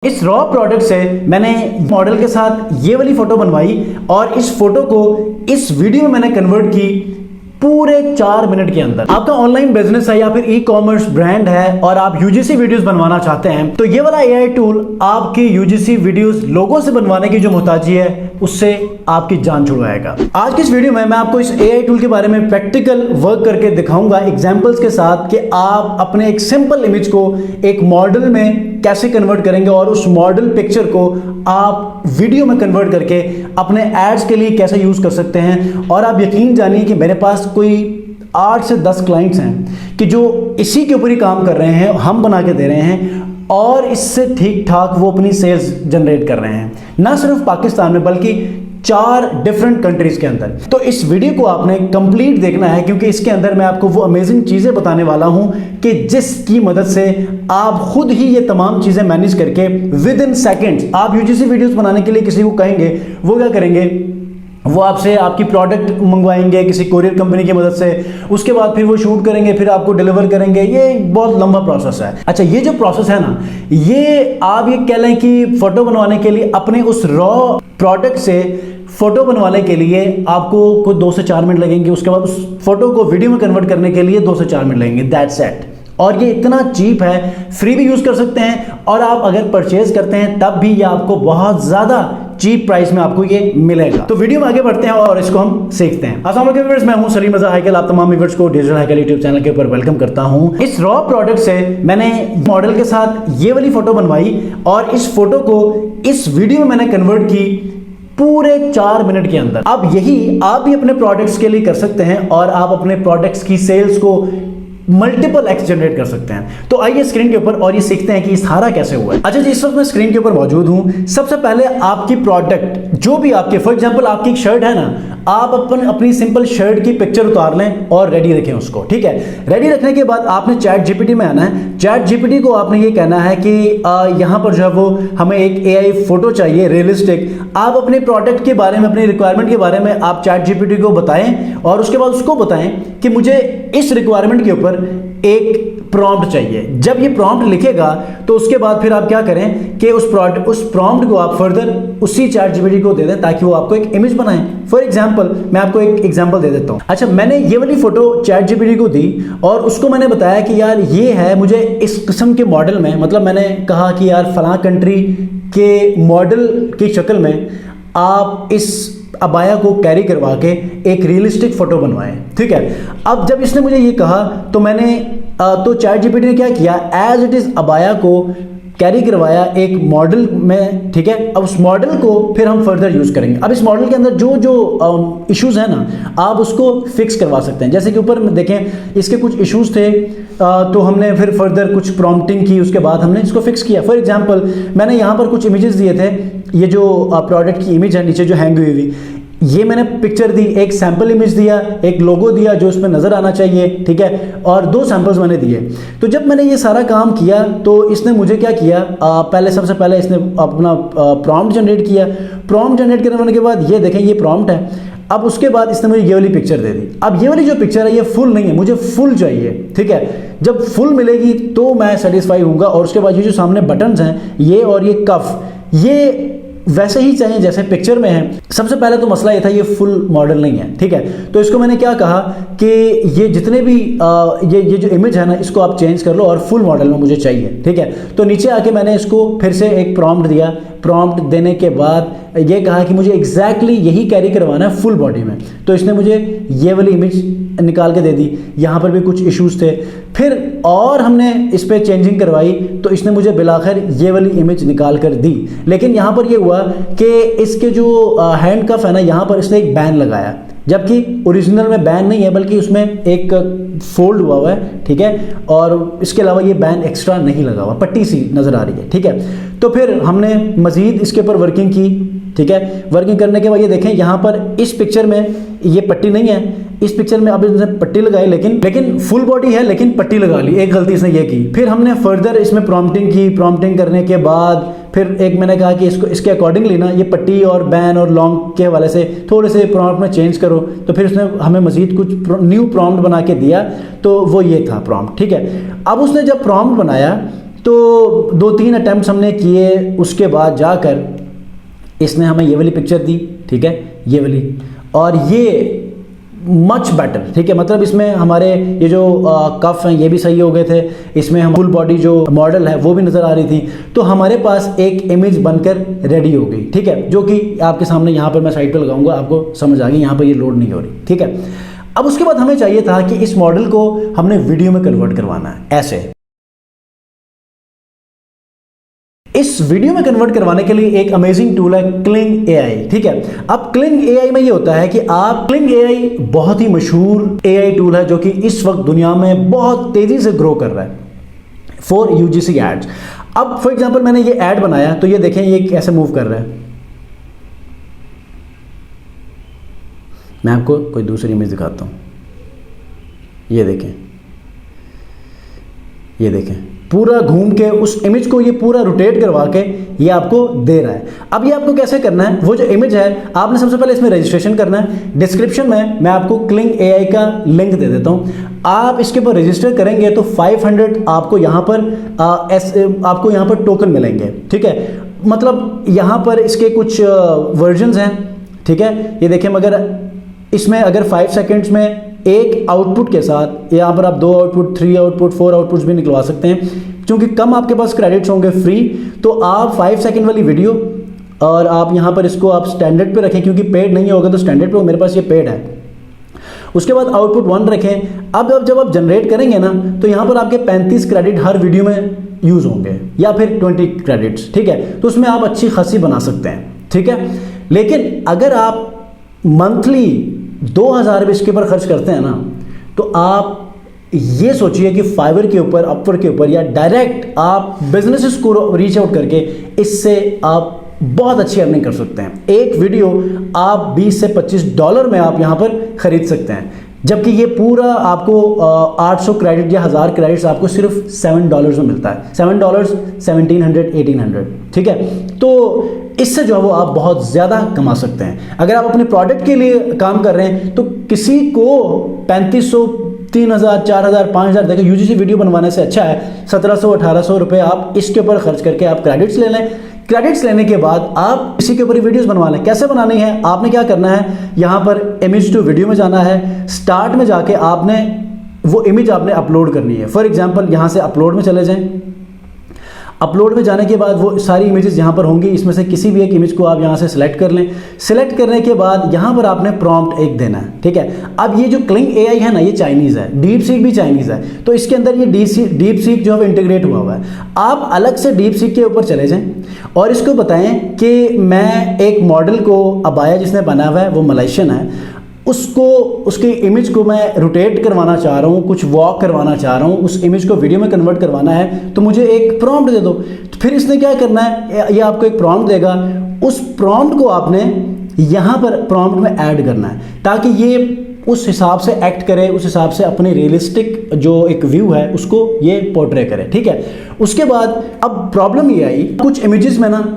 इस raw product से मैंने मॉडल के साथ ये वाली फोटो बनवाई और इस फोटो को इस वीडियो में मैंने कन्वर्ट की पूरे 4 मिनट के अंदर। आपका ऑनलाइन बिजनेस है या फिर ई कॉमर्स ब्रांड है और आप यूजीसी वीडियोस बनवाना चाहते हैं तो ये वाला एआई टूल आपकी यूजीसी वीडियोस लोगों से बनवाने की जो मोहताजी है उससे आपकी जान छुड़वाएगा। आज की इस वीडियो में मैं आपको इस एआई टूल के बारे में प्रैक्टिकल वर्क करके दिखाऊंगा एग्जांपल्स के साथ कि आप अपने एक सिंपल इमेज को एक मॉडल में कैसे कन्वर्ट करेंगे और उस मॉडल पिक्चर को आप वीडियो में कन्वर्ट करके अपने एड्स के लिए कैसे यूज कर सकते हैं। और आप यकीन जानिए कि मेरे पास कोई 8 से 10 क्लाइंट्स हैं कि जो इसी के ऊपर ही काम कर रहे हैं, हम बना के दे रहे हैं और इससे ठीक ठाक वो अपनी सेल्स जनरेट कर रहे हैं, ना सिर्फ पाकिस्तान में बल्कि 4 डिफरेंट कंट्रीज के अंदर। तो इस वीडियो को आपने कंप्लीट देखना है क्योंकि इसके अंदर मैं आपको वो अमेजिंग चीजें बताने वाला हूं कि जिसकी मदद से आप खुद ही ये तमाम चीजें मैनेज करके विद इन सेकेंड्स आप यूजीसी वीडियोस बनाने के लिए किसी को कहेंगे, वो क्या करेंगे, वो आपसे आपकी प्रोडक्ट मंगवाएंगे किसी कोरियर कंपनी की मदद से, उसके बाद फिर वो शूट करेंगे, फिर आपको डिलीवर करेंगे। ये बहुत लंबा प्रोसेस है। अच्छा, ये जो प्रोसेस है ना, ये आप ये कह लें कि फोटो बनवाने के लिए अपने उस रॉ प्रोडक्ट से फोटो बनवाने के लिए आपको कुछ 2 से 4 मिनट लगेंगे। उसके बाद उस फोटो को वीडियो में कन्वर्ट करने के लिए 2 से 4 मिनट लगेंगे। That's it. और ये इतना चीप है, फ्री भी यूज कर सकते हैं और आप अगर परचेज करते हैं तब भी ये आपको बहुत ज्यादा चीप प्राइस में आपको ये मिलेगा। तो वीडियो में आगे बढ़ते हैं और इसको हम सीखते हैं। अस्सलाम वालेकुम व्यूअर्स, मैं हूं सलीम रज़ा हैकल। आप तमाम व्यूअर्स को डिजिटल हैकल यूट्यूब चैनल के ऊपर वेलकम करता हूं। इस रॉ प्रोडक्ट से मैंने मॉडल के साथ ये वाली फोटो बनवाई और इस फोटो को इस वीडियो में मैंने कन्वर्ट की पूरे 4 मिनट के अंदर। अब यही आप भी अपने प्रोडक्ट्स के लिए कर सकते हैं और आप अपने प्रोडक्ट्स की सेल्स को मल्टीपल एक्स जनरेट कर सकते हैं। तो आइए स्क्रीन के ऊपर और ये सीखते हैं कि सारा कैसे हुआ है। अच्छा जी, इस वक्त मैं स्क्रीन के ऊपर मौजूद हूं। सबसे पहले आपकी प्रोडक्ट जो भी आपके, फॉर एग्जांपल आपकी एक शर्ट है ना, आप अपनी सिंपल शर्ट की पिक्चर उतार लें और रेडी रखें उसको। ठीक है, रेडी रखने के बाद आपने चैट जीपीटी में आना है। चैट जीपीटी को आपने ये कहना है कि यहाँ पर जो है वो हमें एक एआई फोटो चाहिए रियलिस्टिक। आप अपने प्रोडक्ट के बारे में, अपनी रिक्वायरमेंट के बारे में आप चैट जीपीटी को बताएं और उसके बाद उसको बताएं कि मुझे इस रिक्वायरमेंट के ऊपर एक प्रॉम्प्ट चाहिए। जब ये प्रॉम्प्ट लिखेगा तो उसके बाद फिर आप क्या करें कि उस प्रॉम्प्ट को आप फर्दर उसी चैट जीपीटी को दे दें ताकि वो आपको एक इमेज बनाए। फॉर एग्जांपल मैं आपको एक एग्जांपल दे देता हूं। अच्छा, मैंने ये वाली फोटो चैट जीपीटी को दी और उसको मैंने बताया कि यार ये है, मुझे इस किस्म के मॉडल में, मतलब मैंने कहा कि यार फलां कंट्री के मॉडल की शक्ल में आप इस अबाया को कैरी करवा के एक रियलिस्टिक फोटो बनवाएं। ठीक है, अब जब इसने मुझे ये कहा तो मैंने तो चैट जीपीटी ने क्या किया, एज इट इज अबाया को कैरी करवाया एक मॉडल में। ठीक है, अब उस मॉडल को फिर हम फर्दर यूज करेंगे। अब इस मॉडल के अंदर जो जो इश्यूज है ना, आप उसको फिक्स करवा सकते हैं। जैसे कि ऊपर में देखें, इसके कुछ इश्यूज थे तो हमने फिर फर्दर कुछ प्रॉम्प्टिंग की, उसके बाद हमने इसको फिक्स किया। फॉर एग्जांपल मैंने यहाँ पर कुछ इमेजेस दिए थे। ये जो प्रोडक्ट की इमेज है नीचे जो हैंग हुई हुई, ये मैंने पिक्चर दी, एक सैंपल इमेज दिया, एक लोगो दिया जो इसमें नजर आना चाहिए। ठीक है, और 2 सैंपल्स मैंने दिए। तो जब मैंने ये सारा काम किया तो इसने मुझे क्या किया, सबसे पहले इसने अपना प्रॉम्प्ट जनरेट किया। प्रॉम्प्ट जनरेट करने के बाद ये देखें, ये प्रॉम्प्ट है। अब उसके बाद इसने मुझे ये वाली पिक्चर दे दी। अब ये वाली जो पिक्चर है ये फुल नहीं है, मुझे फुल चाहिए। ठीक है, जब फुल मिलेगी तो मैं सेटिस्फाई होऊंगा। और उसके बाद ये जो सामने बटन्स हैं, ये और ये कफ, ये वैसे ही चाहिए जैसे पिक्चर में है। सबसे पहले तो मसला ये था ये फुल मॉडल नहीं है। ठीक है, तो इसको मैंने क्या कहा कि ये जितने भी ये जो इमेज है ना, इसको आप चेंज कर लो और फुल मॉडल में मुझे चाहिए। ठीक है, तो नीचे आके मैंने इसको फिर से एक प्रॉम्प्ट दिया। प्रॉम्प्ट देने के बाद ये कहा कि मुझे एग्जैक्टली यही कैरी करवाना है फुल बॉडी में। तो इसने मुझे ये वाली इमेज निकाल के दे दी। यहाँ पर भी कुछ इश्यूज थे, फिर और हमने इस पर चेंजिंग करवाई तो इसने मुझे बिलाखिर ये वाली इमेज निकाल कर दी। लेकिन यहाँ पर ये हुआ कि इसके जो हैंड कफ है ना, यहाँ पर इसने एक बैन लगाया, जबकि ओरिजिनल में बैन नहीं है बल्कि उसमें एक फोल्ड हुआ है। ठीक है, और इसके अलावा ये बैन एक्स्ट्रा नहीं लगा हुआ, पट्टी सी नजर आ रही है। ठीक है, तो फिर हमने मजीद इसके ऊपर वर्किंग की। ठीक है, वर्किंग करने के बाद ये देखें, यहाँ पर इस पिक्चर में ये पट्टी नहीं है, इस पिक्चर में अब इसने पट्टी लगाई, लेकिन फुल बॉडी है लेकिन पट्टी लगा ली। एक गलती इसने ये की। फिर हमने फर्दर इसमें प्रॉम्प्टिंग की। प्रॉम्प्टिंग करने के बाद फिर एक मैंने कहा कि इसके अकॉर्डिंगली ना ये पट्टी और बैन और लॉन्ग के हवाले से थोड़े से प्रॉम्प्ट में चेंज करो। तो फिर उसने हमें मजीद कुछ न्यू प्रॉम्प्ट बना के दिया, तो वो ये था प्रॉम्प्ट। ठीक है, अब उसने जब प्रॉम्प्ट बनाया तो 2-3 अटैम्प्ट हमने किए, उसके बाद जाकर इसने हमें ये वाली पिक्चर दी, ठीक है, ये वाली, और ये मच बेटर, ठीक है, मतलब इसमें हमारे ये जो कफ हैं ये भी सही हो गए थे, इसमें हम फुल बॉडी जो मॉडल है वो भी नज़र आ रही थी। तो हमारे पास एक इमेज बनकर रेडी हो गई, ठीक है, जो कि आपके सामने यहाँ पर मैं साइड पे लगाऊंगा, आपको समझ आ गई, यहाँ पर ये लोड नहीं हो रही, ठीक है। अब उसके बाद हमें चाहिए था कि इस मॉडल को हमने वीडियो में कन्वर्ट करवाना है, ऐसे। इस वीडियो में कन्वर्ट करवाने के लिए एक अमेजिंग टूल है क्लिंग एआई, ठीक है। अब क्लिंग एआई में ये होता है कि आप क्लिंग एआई बहुत ही मशहूर एआई टूल है जो कि इस वक्त दुनिया में बहुत तेजी से ग्रो कर रहा है फॉर यूजीसी एड्स। अब फॉर एग्जांपल मैंने ये ऐड बनाया, तो ये देखें ये कैसे मूव कर रहा है। मैं आपको कोई दूसरी इमेज दिखाता हूं, ये देखें, ये देखें, पूरा घूम के उस इमेज को ये पूरा रोटेट करवा के ये आपको दे रहा है। अब ये आपको कैसे करना है, वो जो इमेज है आपने सबसे पहले इसमें रजिस्ट्रेशन करना है। डिस्क्रिप्शन में मैं आपको क्लिंग एआई का लिंक दे देता हूँ, आप इसके ऊपर रजिस्टर करेंगे तो 500 आपको यहाँ पर टोकन मिलेंगे, ठीक है। मतलब यहाँ पर इसके कुछ वर्जन्स हैं, ठीक है, ये देखें, मगर इसमें अगर 5 सेकेंड्स में एक आउटपुट के साथ यहाँ पर आप 2 आउटपुट, 3 आउटपुट, 4 आउटपुट्स भी निकलवा सकते हैं। क्योंकि कम आपके पास क्रेडिट्स होंगे फ्री, तो आप 5 सेकेंड वाली वीडियो और आप यहाँ पर इसको आप स्टैंडर्ड पे रखें, क्योंकि पेड नहीं होगा तो स्टैंडर्ड पे हो, मेरे पास ये पेड है। उसके बाद आउटपुट 1 रखें। अब जब आप जनरेट करेंगे ना, तो यहाँ पर आपके 35 क्रेडिट हर वीडियो में यूज़ होंगे, या फिर 20 क्रेडिट्स, ठीक है। तो उसमें आप अच्छी खासी बना सकते हैं, ठीक है। लेकिन अगर आप मंथली 2000 भी इसके ऊपर खर्च करते हैं ना, तो आप ये सोचिए कि फाइवर के ऊपर, अपवर्क के ऊपर, या डायरेक्ट आप बिजनेसेस को रीच आउट करके इससे आप बहुत अच्छी अर्निंग कर सकते हैं। एक वीडियो आप 20 से 25 डॉलर में आप यहाँ पर खरीद सकते हैं, जबकि ये पूरा आपको 800 क्रेडिट या 1000 क्रेडिट्स आपको सिर्फ $7 में मिलता है। $7, 1700, 1800, ठीक है। तो इससे जो है वो आप बहुत ज़्यादा कमा सकते हैं। अगर आप अपने प्रोडक्ट के लिए काम कर रहे हैं तो किसी को 3500, 3000, 4000, 5000 देखो यूजीसी वीडियो बनवाने से अच्छा है 1700-1800 रुपये आप इसके ऊपर खर्च करके आप क्रेडिट्स ले लें। क्रेडिट्स लेने के बाद आप इसी के ऊपर वीडियोस बनवा लें। कैसे बनानी है, आपने क्या करना है, यहाँ पर इमेज टू वीडियो में जाना है। स्टार्ट में जाके आपने वो इमेज आपने अपलोड करनी है। फॉर एग्जांपल यहाँ से अपलोड में चले जाएं। अपलोड में जाने के बाद वो सारी इमेजेस यहाँ पर होंगी, इसमें से किसी भी एक इमेज को आप यहाँ से सिलेक्ट कर लें। सिलेक्ट करने के बाद यहाँ पर आपने प्रॉम्प्ट एक देना है, ठीक है। अब ये जो क्लिंग एआई है ना, ये चाइनीज़ है, डीप सीक भी चाइनीज़ है, तो इसके अंदर ये डीप सीक जो है इंटीग्रेट हुआ है। आप अलग से डीप सीक के ऊपर चले जाएं और इसको बताएं कि मैं एक मॉडल को, अबाया जिसने बनाया हुआ है वो मलेशियन है, उसको, उसकी इमेज को मैं रोटेट करवाना चाह रहा हूँ, कुछ वॉक करवाना चाह रहा हूँ, उस इमेज को वीडियो में कन्वर्ट करवाना है, तो मुझे एक प्रॉम्प्ट दे दो। तो फिर इसने क्या करना है, ये आपको एक प्रॉम्प्ट देगा, उस प्रॉम्प्ट को आपने यहाँ पर प्रॉम्प्ट में ऐड करना है, ताकि ये उस हिसाब से एक्ट करे, उस हिसाब से अपनी रियलिस्टिक जो एक व्यू है उसको ये पोर्ट्रे करे, ठीक है। उसके बाद अब प्रॉब्लम ये आई, कुछ इमेजेस में ना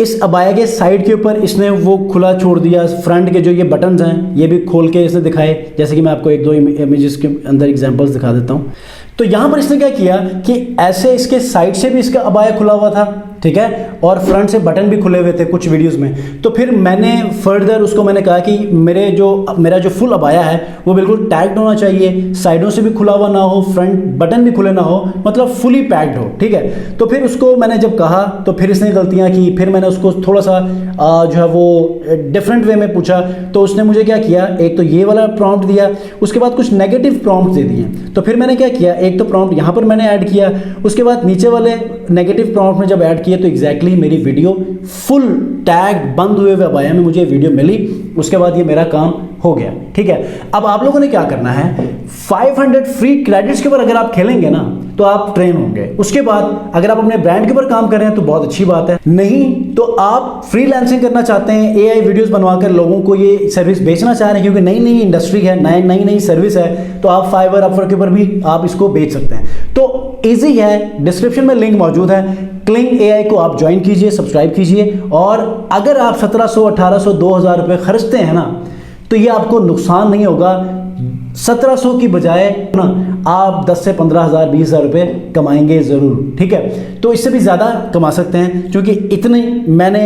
इस अबाया के साइड के ऊपर इसने वो खुला छोड़ दिया, फ्रंट के जो ये बटन्स हैं ये भी खोल के इसने दिखाए, जैसे कि मैं आपको 1-2 इमेजेस के अंदर एग्जांपल्स दिखा देता हूँ। तो यहाँ पर इसने क्या किया कि ऐसे इसके साइड से भी इसका अबाया खुला हुआ था, ठीक है, और फ्रंट से बटन भी खुले हुए थे कुछ वीडियोस में। तो फिर मैंने फर्दर उसको मैंने कहा कि मेरा जो फुल अबाया है वो बिल्कुल टैग्ड होना चाहिए, साइडों से भी खुला हुआ ना हो, फ्रंट बटन भी खुले ना हो, मतलब फुली पैक्ड हो, ठीक है। तो फिर उसको मैंने जब कहा तो फिर इसने गलतियाँ की, फिर मैंने उसको थोड़ा सा जो है वो डिफरेंट वे में पूछा, तो उसने मुझे क्या किया, एक तो ये वाला प्रॉम्प्ट दिया, उसके बाद कुछ नेगेटिव प्रॉम्प्ट दे दिए। तो फिर मैंने क्या किया, एक तो प्रॉम्प्ट यहाँ पर मैंने ऐड किया, उसके बाद नीचे वाले नेगेटिव प्रॉम्प्ट में जब ऐड किया तो एग्जैक्टली मेरी वीडियो फुल टैग बंद हुए अबाया में मुझे वीडियो मिली। उसके बाद ये मेरा काम हो गया, ठीक है। अब आप लोगों ने क्या करना है, 500 फ्री क्रेडिट्स के ऊपर अगर आप खेलेंगे ना तो आप ट्रेन होंगे। उसके बाद अगर आप अपने ब्रांड के ऊपर काम कर रहे हैं तो बहुत अच्छी बात है, नहीं तो आप फ्रीलांसिंग करना चाहते हैं, एआई वीडियोस बनवाकर लोगों को ये सर्विस बेचना चाह रहे हैं, क्योंकि नई नई इंडस्ट्री है, नई सर्विस है, तो आप फाइवर, अपवर्क के ऊपर भी आप इसको बेच सकते हैं। तो ईजी है, डिस्क्रिप्शन में लिंक मौजूद है, क्लिंग एआई को आप ज्वाइन कीजिए, सब्सक्राइब कीजिए। और अगर आप 1700, 1800, 2000 रुपये खर्चते हैं ना, तो ये आपको नुकसान नहीं होगा, 1700 की बजाय ना आप 10 से 15,000 20,000 रुपए कमाएंगे ज़रूर, ठीक है। तो इससे भी ज़्यादा कमा सकते हैं, क्योंकि इतनी मैंने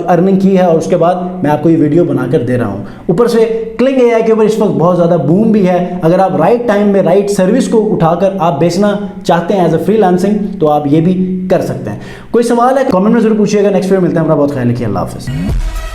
अर्निंग की है और उसके बाद मैं आपको ये वीडियो बनाकर दे रहा हूँ। ऊपर से क्लिंग एआई के ऊपर इस वक्त बहुत ज़्यादा बूम भी है। अगर आप राइट टाइम में राइट सर्विस को उठाकर आप बेचना चाहते हैं एज अ फ्रीलांसिंग, तो आप ये भी कर सकते हैं। कोई सवाल है कमेंट में जरूर पूछिएगा। नेक्स्ट वीडियो मिलते हैं। अपना बहुत ख्याल रखिए। अल्लाह हाफिज़।